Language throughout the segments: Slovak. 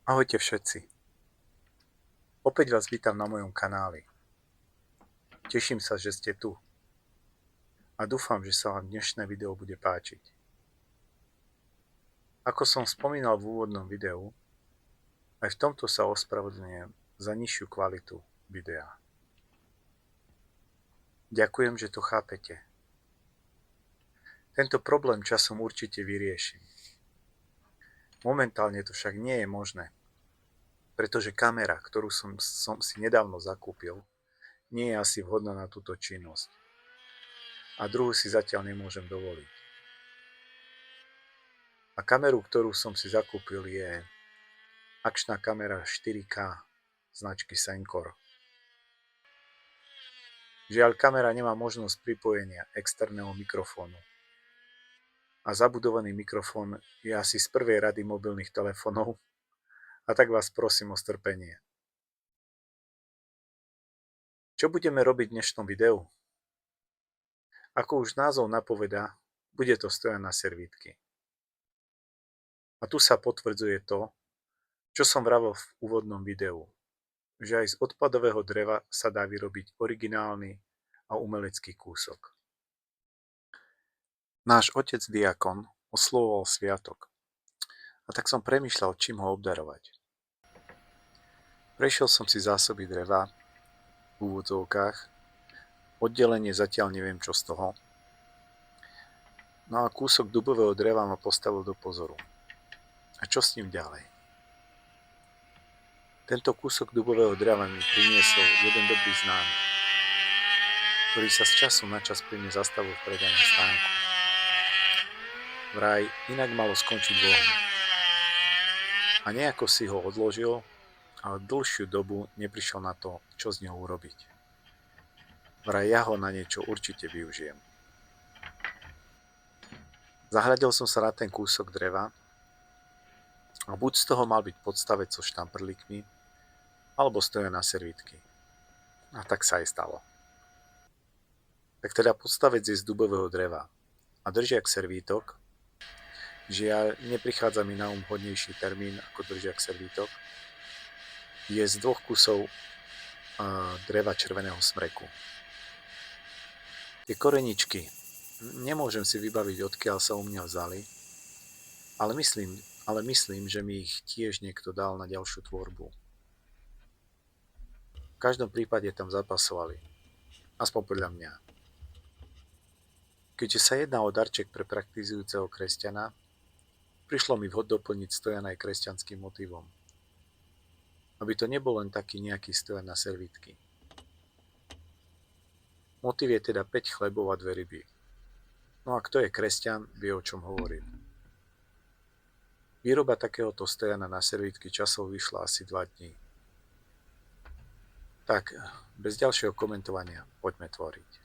Ahojte všetci. Opäť vás vítam na mojom kanáli. Teším sa, že ste tu. A dúfam, že sa vám dnešné video bude páčiť. Ako som spomínal v úvodnom videu, aj v tomto sa ospravedlňujem za nižšiu kvalitu videa. Ďakujem, že to chápete. Tento problém časom určite vyriešim. Momentálne to však nie je možné, pretože kamera, ktorú som si nedávno zakúpil, nie je asi vhodná na túto činnosť. A druhú si zatiaľ nemôžem dovoliť. A kameru, ktorú som si zakúpil, je akčná kamera 4K značky Senkor. Žiaľ, kamera nemá možnosť pripojenia externého mikrofónu. A zabudovaný mikrofón je asi z prvej rady mobilných telefónov, a tak vás prosím o strpenie. Čo budeme robiť v dnešnom videu? Ako už názov napovedá, bude to stojať na servítky. A tu sa potvrdzuje to, čo som vravel v úvodnom videu, že aj z odpadového dreva sa dá vyrobiť originálny a umelecký kúsok. Náš otec diakon oslovoval sviatok, a tak som premýšľal, čím ho obdarovať. Prešiel som si zásoby dreva v úvodzovkách, oddelenie zatiaľ neviem čo z toho, no a kúsok dubového dreva ma postavil do pozoru. A čo s ním ďalej? Tento kúsok dubového dreva mi priniesol jeden dobrý známy, ktorý sa z času na čas pri mne zastavil v predajnom stánku. Vraj inak malo skončiť v ohni. A nejako si ho odložil, ale dlhšiu dobu neprišiel na to, čo z neho urobiť. Vraj ja ho na niečo určite využijem. Zahľadil som sa na ten kúsok dreva a buď z toho mal byť podstavec so štamprlíkmi, alebo stoja na servítky. A tak sa aj stalo. Tak teda podstavec je z dubového dreva a držiak servítok, žiaľ, neprichádza mi na vhodnejší termín ako držiak servítok, je z dvoch kusov dreva červeného smreku. Tie koreničky, nemôžem si vybaviť, odkiaľ sa u mňa vzali, ale myslím, že mi ich tiež niekto dal na ďalšiu tvorbu. V každom prípade tam zapasovali, aspoň podľa mňa. Keďže sa jedná o darček pre praktizujúceho kresťana, prišlo mi vhod doplniť stojan aj kresťanským motívom. Aby to nebol len taký nejaký stojan na servítky. Motív je teda 5 chlebov a 2 ryby. No a kto je kresťan, vie, o čom hovorím. Výroba takéhoto stojana na servítky časov vyšla asi 2 dní. Tak, bez ďalšieho komentovania, poďme tvoriť.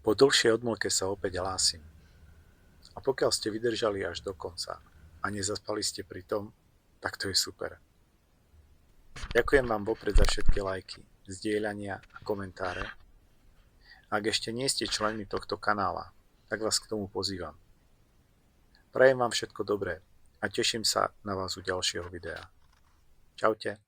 Po dlhšej odmlke sa opäť hlásim. A pokiaľ ste vydržali až do konca a nezaspali ste pri tom, tak to je super. Ďakujem vám vopred za všetky lajky, zdieľania a komentáre. Ak ešte nie ste členmi tohto kanála, tak vás k tomu pozývam. Prajem vám všetko dobré a teším sa na vás u ďalšieho videa. Čaute.